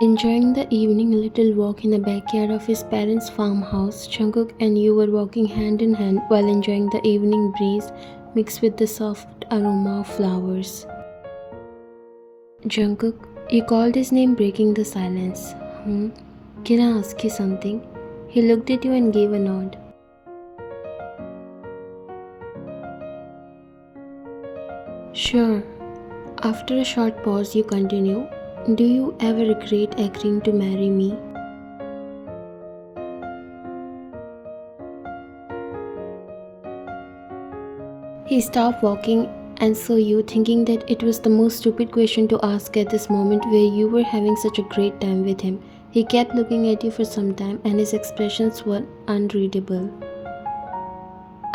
Enjoying the evening little walk in the backyard of his parents' farmhouse, Jungkook and you were walking hand in hand while enjoying the evening breeze mixed with the soft aroma of flowers. Jungkook, you called his name breaking the silence. Hmm? Can I ask you something? He looked at you and gave a nod. Sure. After a short pause, you continue. Do you ever regret agreeing to marry me? He stopped walking and saw you, thinking that it was the most stupid question to ask at this moment where you were having such a great time with him. He kept looking at you for some time and his expressions were unreadable.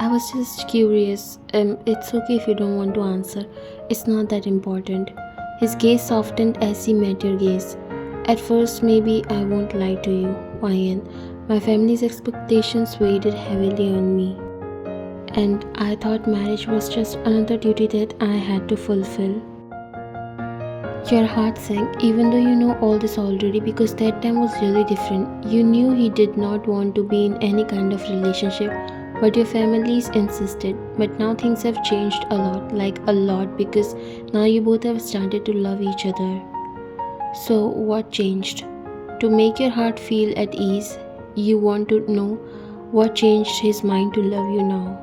I was just curious. It's okay if you don't want to answer. It's not that important. His gaze softened as he met your gaze. At first, maybe I won't lie to you, Ryan. My family's expectations weighed heavily on me. And I thought marriage was just another duty that I had to fulfill. Your heart sank, even though you know all this already, because that time was really different. You knew he did not want to be in any kind of relationship, but your families insisted. But now things have changed a lot, like a lot, because now you both have started to love each other. So, what changed? To make your heart feel at ease, you want to know what changed his mind to love you now.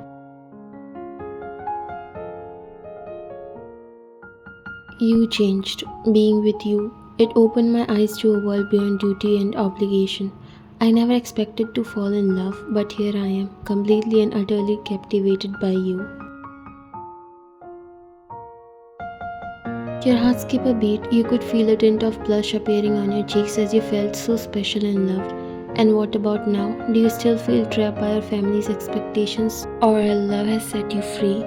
You changed. Being with you, it opened my eyes to a world beyond duty and obligation. I never expected to fall in love, but here I am, completely and utterly captivated by you. Your heart skipped a beat. You could feel a tint of blush appearing on your cheeks as you felt so special and loved. And what about now? Do you still feel trapped by your family's expectations, or love has set you free?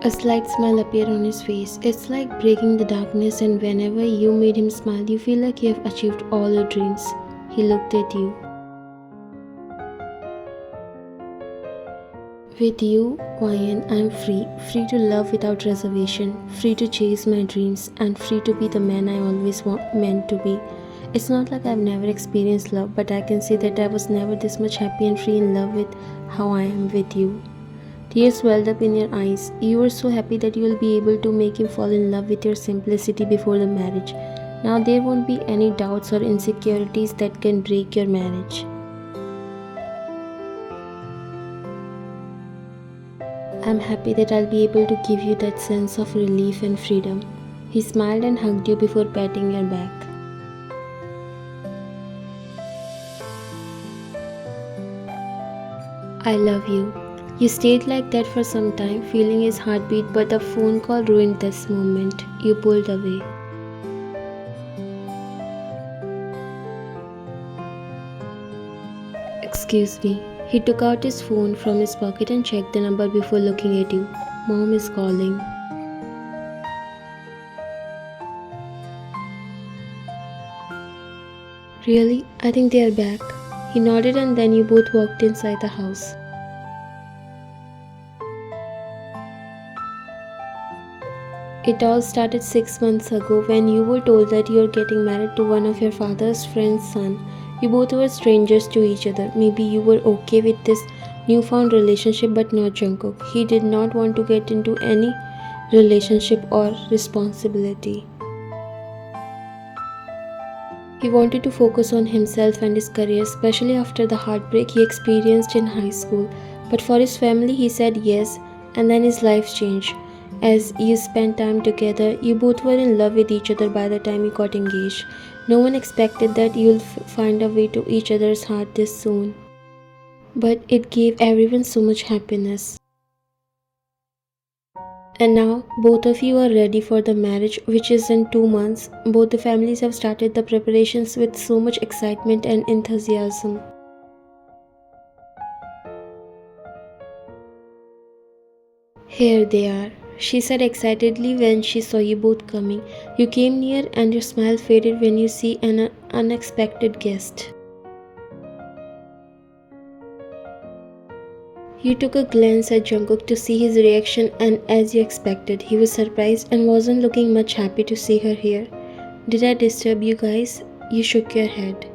A slight smile appeared on his face. It's like breaking the darkness, and whenever you made him smile, you feel like you have achieved all your dreams. He looked at you. With you, Ryan, I'm free. Free to love without reservation. Free to chase my dreams, and free to be the man I always meant to be. It's not like I've never experienced love, but I can say that I was never this much happy and free in love with how I am with you. Tears welled up in your eyes. You were so happy that you will be able to make him fall in love with your simplicity before the marriage. Now there won't be any doubts or insecurities that can break your marriage. I'm happy that I'll be able to give you that sense of relief and freedom. He smiled and hugged you before patting your back. I love you. You stayed like that for some time, feeling his heartbeat, but a phone call ruined this moment. You pulled away. Excuse me. He took out his phone from his pocket and checked the number before looking at you. Mom is calling. Really? I think they are back. He nodded and then you both walked inside the house. It all started 6 months ago when you were told that you are getting married to one of your father's friend's son. You both were strangers to each other. Maybe you were okay with this newfound relationship, but not Jungkook. He did not want to get into any relationship or responsibility. He wanted to focus on himself and his career, especially after the heartbreak he experienced in high school. But for his family, he said yes, and then his life changed. As you spent time together, you both were in love with each other by the time you got engaged. No one expected that you'll find a way to each other's heart this soon. But it gave everyone so much happiness. And now, both of you are ready for the marriage, which is in 2 months. Both the families have started the preparations with so much excitement and enthusiasm. Here they are, she said excitedly when she saw you both coming. You came near and your smile faded when you see an unexpected guest. You took a glance at Jungkook to see his reaction, and as you expected, he was surprised and wasn't looking much happy to see her here. Did I disturb you guys? You shook your head.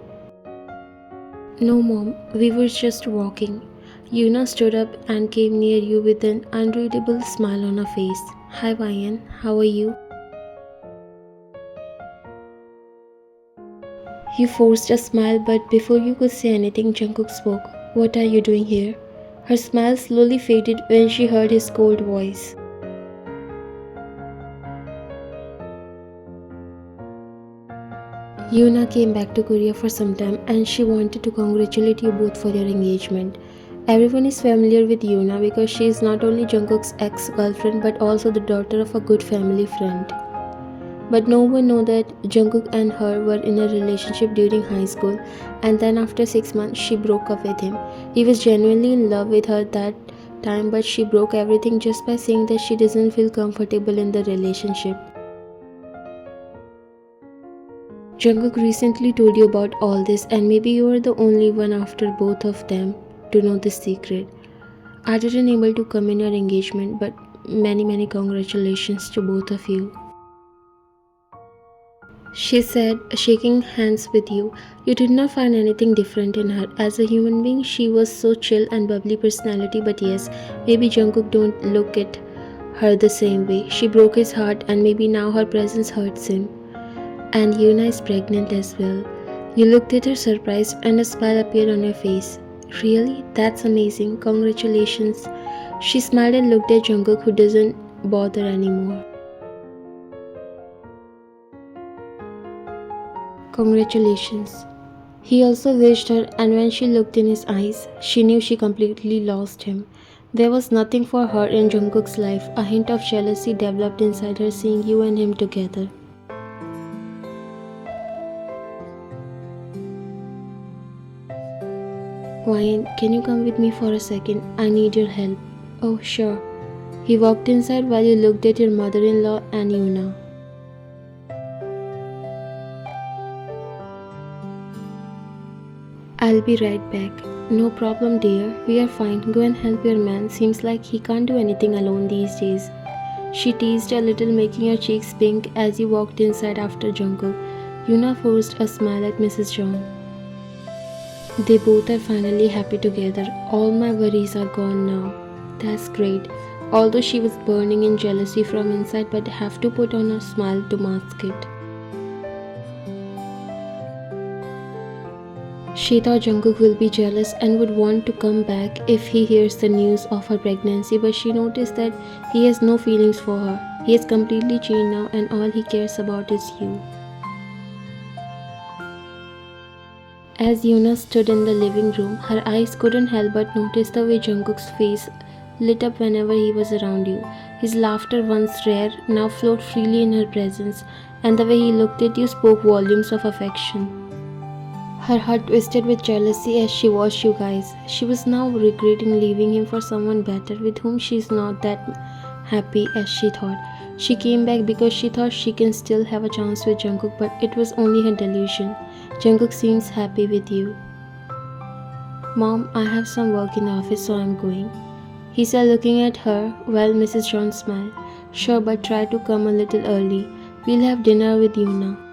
No, Mom, we were just walking. Yuna stood up and came near you with an unreadable smile on her face. Hi, Ryan, how are you? You forced a smile, but before you could say anything, Jungkook spoke. What are you doing here? Her smile slowly faded when she heard his cold voice. Yuna came back to Korea for some time and she wanted to congratulate you both for your engagement. Everyone is familiar with Yuna because she is not only Jungkook's ex-girlfriend but also the daughter of a good family friend. But no one knew that Jungkook and her were in a relationship during high school, and then after 6 months she broke up with him. He was genuinely in love with her that time, but she broke everything just by saying that she doesn't feel comfortable in the relationship. Jungkook recently told you about all this, and maybe you are the only one after both of them to know this secret. I didn't able to come in your engagement, but many congratulations to both of you. She said, shaking hands with you. You did not find anything different in her. As a human being, she was so chill and bubbly personality, but yes, maybe Jungkook don't look at her the same way. She broke his heart and maybe now her presence hurts him. And Yuna is pregnant as well. You looked at her surprised and a smile appeared on her face. Really? That's amazing. Congratulations. She smiled and looked at Jungkook, who doesn't bother anymore. Congratulations. He also wished her, and when she looked in his eyes, she knew she completely lost him. There was nothing for her in Jungkook's life. A hint of jealousy developed inside her seeing you and him together. Ryan, can you come with me for a second? I need your help. Oh, sure. He walked inside while you looked at your mother-in-law and Yuna. I'll be right back. No problem, dear. We are fine. Go and help your man. Seems like he can't do anything alone these days. She teased a little, making her cheeks pink as you walked inside after Jungkook. Yuna forced a smile at Mrs. John. They both are finally happy together. All my worries are gone now. That's great. Although she was burning in jealousy from inside, but have to put on a smile to mask it. She thought Jungkook will be jealous and would want to come back if he hears the news of her pregnancy, but she noticed that he has no feelings for her. He has completely changed now and all he cares about is you. As Yuna stood in the living room, her eyes couldn't help but notice the way Jungkook's face lit up whenever he was around you. His laughter, once rare, now flowed freely in her presence, and the way he looked at you spoke volumes of affection. Her heart twisted with jealousy as she watched you guys. She was now regretting leaving him for someone better with whom she is not that happy as she thought. She came back because she thought she can still have a chance with Jungkook, but it was only her delusion. Jungkook seems happy with you. Mom, I have some work in the office, so I'm going. He said, looking at her while Mrs. John smiled. Sure, but try to come a little early. We'll have dinner with Yuna.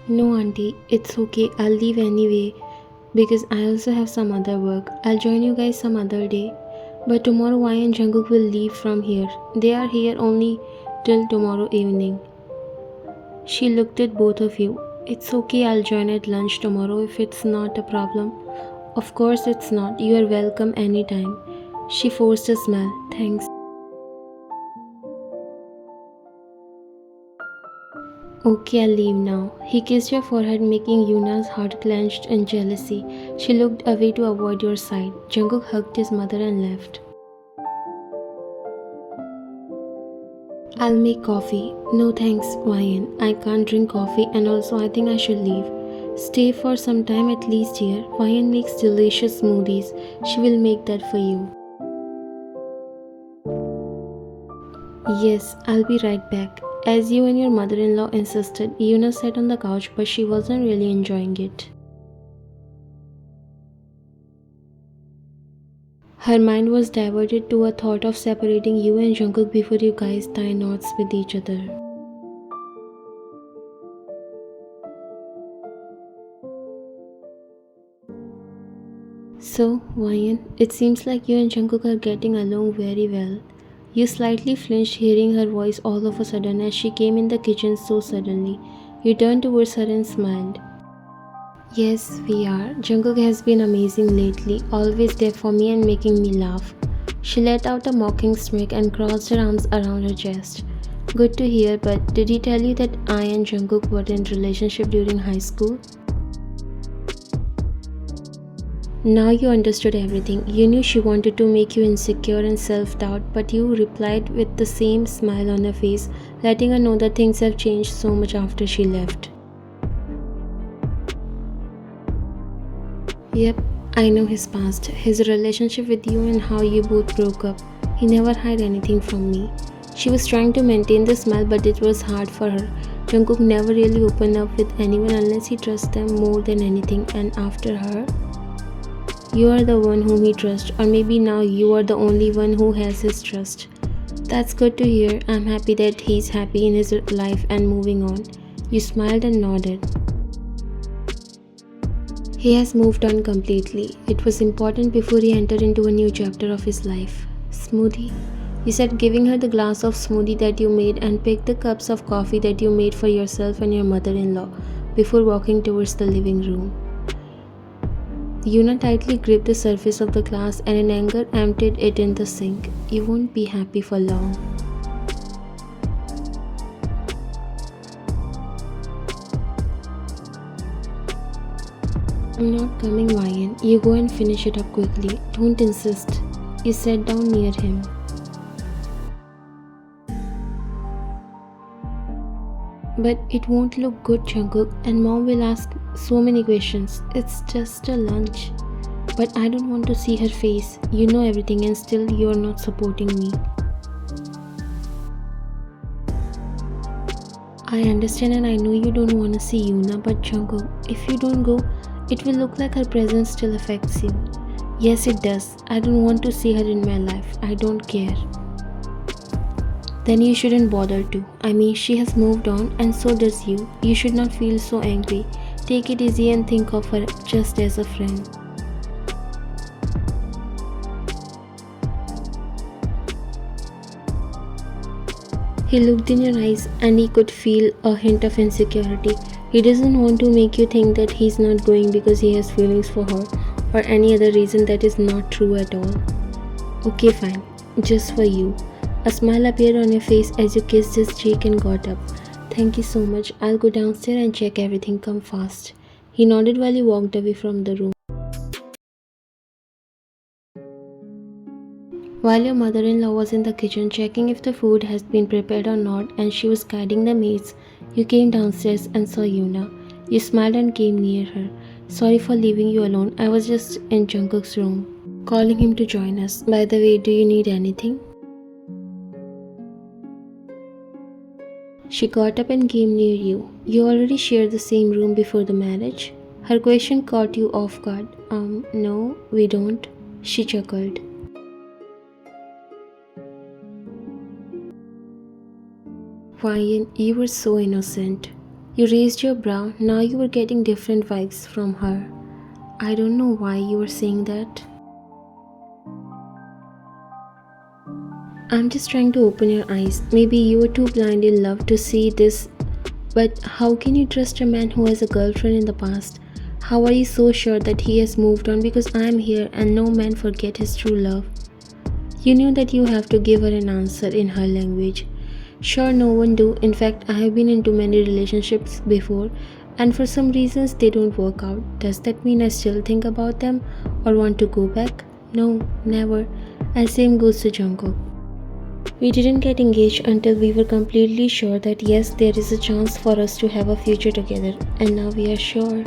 No, auntie, it's okay. I'll leave anyway because I also have some other work. I'll join you guys some other day. But tomorrow, Wai and Jungkook will leave from here. They are here only till tomorrow evening. She looked at both of you. It's okay, I'll join at lunch tomorrow if it's not a problem. Of course it's not. You are welcome anytime. She forced a smile. Thanks. Okay, I'll leave now. He kissed your forehead, making Yuna's heart clenched in jealousy. She looked away to avoid your sight. Jungkook hugged his mother and left. I'll make coffee. No thanks, Ryan. I can't drink coffee and also I think I should leave. Stay for some time at least here. Ryan makes delicious smoothies. She will make that for you. Yes, I'll be right back. As you and your mother-in-law insisted, Yuna sat on the couch but she wasn't really enjoying it. Her mind was diverted to a thought of separating you and Jungkook before you guys tie knots with each other. So, Ryan, it seems like you and Jungkook are getting along very well. You slightly flinched hearing her voice all of a sudden as she came in the kitchen so suddenly. You turned towards her and smiled. Yes, we are. Jungkook has been amazing lately, always there for me and making me laugh. She let out a mocking smirk and crossed her arms around her chest. Good to hear, but did he tell you that I and Jungkook were in relationship during high school? Now you understood everything. You knew she wanted to make you insecure and self-doubt, but you replied with the same smile on her face, letting her know that things have changed so much after she left. Yep, I know his past, his relationship with you and how you both broke up. He never hid anything from me. She was trying to maintain the smile, but it was hard for her. Jungkook never really opened up with anyone unless he trusts them more than anything, and after her, you are the one whom he trusts, or maybe now you are the only one who has his trust. That's good to hear. I'm happy that he's happy in his life and moving on. You smiled and nodded. He has moved on completely. It was important before he entered into a new chapter of his life. Smoothie. You said giving her the glass of smoothie that you made and picked the cups of coffee that you made for yourself and your mother-in-law before walking towards the living room. Yuna tightly gripped the surface of the glass and in anger emptied it in the sink. You won't be happy for long. I'm not coming, Ryan. You go and finish it up quickly. Don't insist. You sat down near him. But it won't look good, Jungkook, and mom will ask so many questions. It's just a lunch. But I don't want to see her face. You know everything and still you're not supporting me. I understand and I know you don't want to see Yuna, but Jungkook, if you don't go, it will look like her presence still affects you. Yes, it does. I don't want to see her in my life. I don't care. Then you shouldn't bother to. I mean, she has moved on and so does you. You should not feel so angry. Take it easy and think of her just as a friend. He looked in your eyes and he could feel a hint of insecurity. He doesn't want to make you think that he's not going because he has feelings for her or any other reason that is not true at all. Okay, fine. Just for you. A smile appeared on your face as you kissed his cheek and got up. Thank you so much. I'll go downstairs and check everything. Come fast. He nodded while he walked away from the room. While your mother-in-law was in the kitchen checking if the food has been prepared or not and she was guiding the maids, you came downstairs and saw Yuna. You smiled and came near her. Sorry for leaving you alone. I was just in Jungkook's room, calling him to join us. By the way, do you need anything? She got up and came near you. You already shared the same room before the marriage? Her question caught you off guard. No, we don't. She chuckled. Ryan, you were so innocent. You raised your brow, now you were getting different vibes from her. I don't know why you were saying that. I'm just trying to open your eyes. Maybe you were too blind in love to see this, but how can you trust a man who has a girlfriend in the past? How are you so sure that he has moved on? Because I'm here and no man forget his true love. You knew that you have to give her an answer in her language. Sure, no one do. In fact, I have been into many relationships before and for some reasons they don't work out. Does that mean I still think about them or want to go back? No, never. And same goes to Jungkook. We didn't get engaged until we were completely sure that yes, there is a chance for us to have a future together, and now we are sure.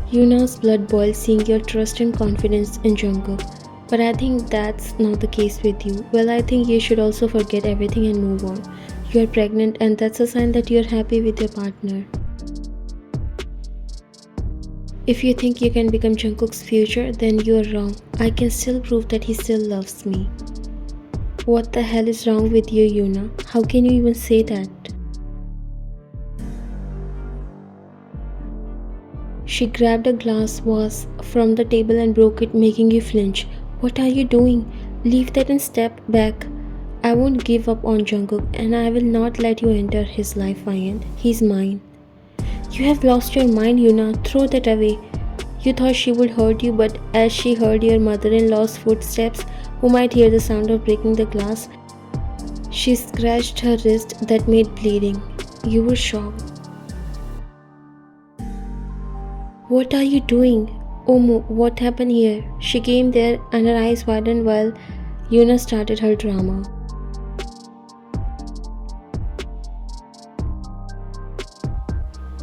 Yuna's blood boiled seeing your trust and confidence in Jungkook. But I think that's not the case with you. Well, I think you should also forget everything and move on. You are pregnant and that's a sign that you are happy with your partner. If you think you can become Jungkook's future, then you are wrong. I can still prove that he still loves me. What the hell is wrong with you, Yuna? How can you even say that? She grabbed a glass vase from the table and broke it, making you flinch. What are you doing? Leave that and step back. I won't give up on Jungkook, and I will not let you enter his life, Ryan. He's mine. You have lost your mind, Yuna. Throw that away. You thought she would hurt you, but as she heard your mother-in-law's footsteps, who might hear the sound of breaking the glass, she scratched her wrist that made bleeding. You were shocked. What are you doing? Omo, what happened here? She came there and her eyes widened while Yuna started her drama.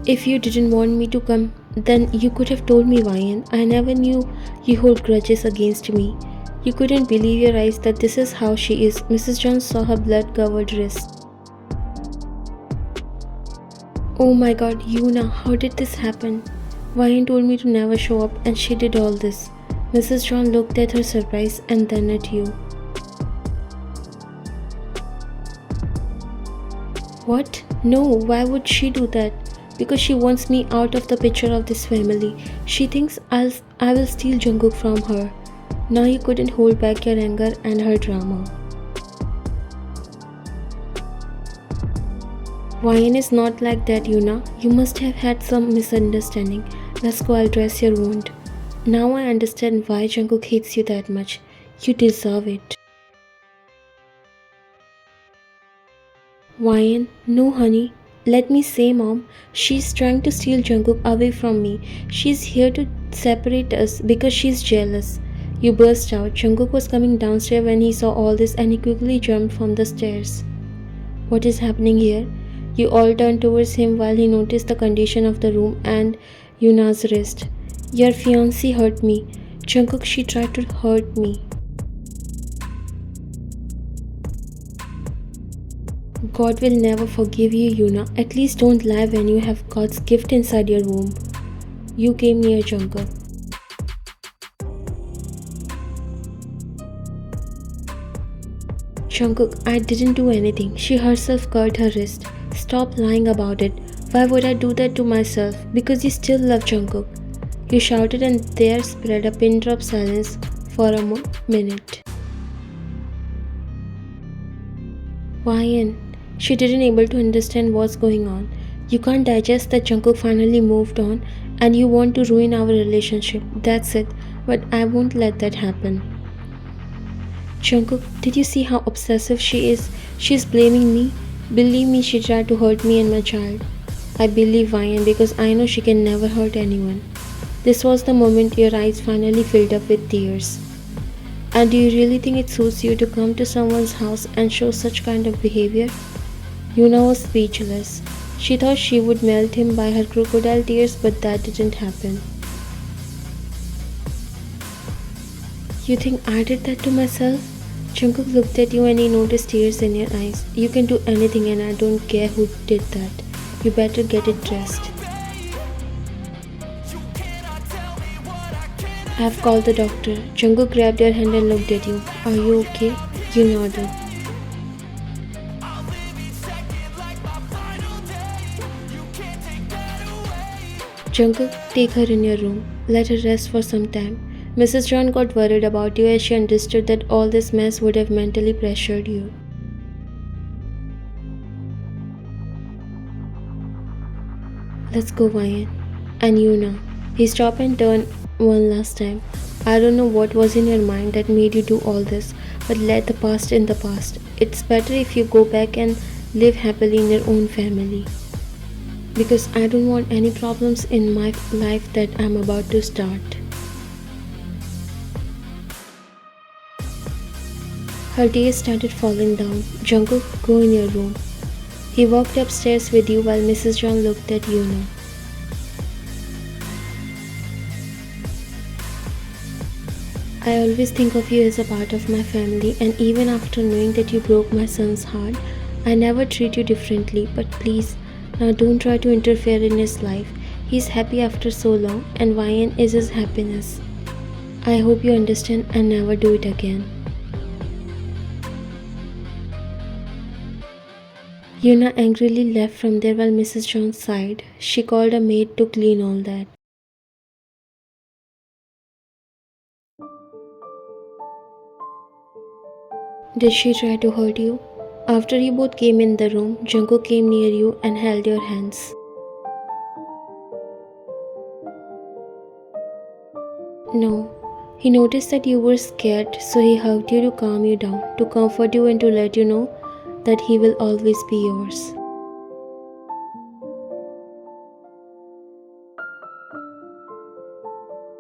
If you didn't want me to come, then you could have told me, Ryan. I never knew you hold grudges against me. You couldn't believe your eyes that this is how she is. Mrs. Jones saw her blood-covered wrist. Oh my god, Yuna, how did this happen? Ryan told me to never show up and she did all this. Mrs. John looked at her surprise and then at you. What? No, why would she do that? Because she wants me out of the picture of this family. She thinks I will steal Jungkook from her. Now you couldn't hold back your anger and her drama. Ryan is not like that, Yuna. You must have had some misunderstanding. Let's go, I'll dress your wound. Now I understand why Jungkook hates you that much. You deserve it. Ryan, no honey. Let me say, Mom, she's trying to steal Jungkook away from me. She's here to separate us because she's jealous. You burst out. Jungkook was coming downstairs when he saw all this and he quickly jumped from the stairs. What is happening here? You all turned towards him while he noticed the condition of the room and Yuna's wrist. Your fiancé hurt me. Jungkook, she tried to hurt me. God will never forgive you, Yuna. At least don't lie when you have God's gift inside your womb. You came near Jungkook. Jungkook, I didn't do anything. She herself cut her wrist. Stop lying about it. Why would I do that to myself? Because you still love Jungkook. You shouted and there spread a pin drop silence for a minute. Ryan, she didn't able to understand what's going on. You can't digest that Jungkook finally moved on and you want to ruin our relationship. That's it. But I won't let that happen. Jungkook, did you see how obsessive she is? She's blaming me. Believe me, she tried to hurt me and my child. I believe Ryan because I know she can never hurt anyone. This was the moment your eyes finally filled up with tears. And do you really think it suits you to come to someone's house and show such kind of behavior? Yuna was speechless. She thought she would melt him by her crocodile tears, but that didn't happen. You think I did that to myself? Jungkook looked at you and he noticed tears in your eyes. You can do anything and I don't care who did that. You better get it dressed. I have called the doctor. Jungkook grabbed your hand and looked at you. Are you okay? You nodded. Jungkook, take her in your room. Let her rest for some time. Mrs. John got worried about you as she understood that all this mess would have mentally pressured you. Let's go, Ryan. And Yuna. He stopped and turned one last time. I don't know what was in your mind that made you do all this, but let the past in the past. It's better if you go back and live happily in your own family. Because I don't want any problems in my life that I'm about to start. Her tears started falling down. Jungkook, go in your room. He walked upstairs with you while Mrs. John looked at Yuna. I always think of you as a part of my family, and even after knowing that you broke my son's heart, I never treat you differently. But please, now don't try to interfere in his life. He's happy after so long, and Ryan is his happiness. I hope you understand and never do it again. Yuna angrily left from there while Mrs. Jones sighed. She called a maid to clean all that. Did she try to hurt you? After you both came in the room, Jungkook came near you and held your hands. No. He noticed that you were scared, so he hugged you to calm you down, to comfort you and to let you know that he will always be yours.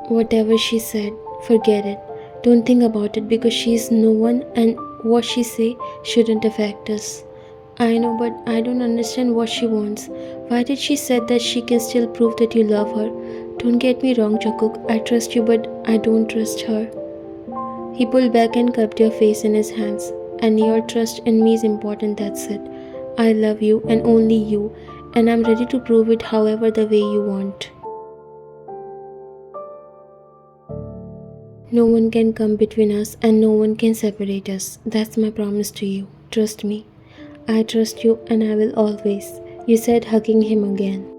Whatever she said, forget it. Don't think about it because she is no one and what she say shouldn't affect us. I know, but I don't understand what she wants. Why did she say that she can still prove that you love her? Don't get me wrong, Jungkook. I trust you, but I don't trust her. He pulled back and cupped your face in his hands. And your trust in me is important, that's it. I love you and only you, and I'm ready to prove it however the way you want. No one can come between us and no one can separate us. That's my promise to you. Trust me. I trust you and I will always. You said, hugging him again.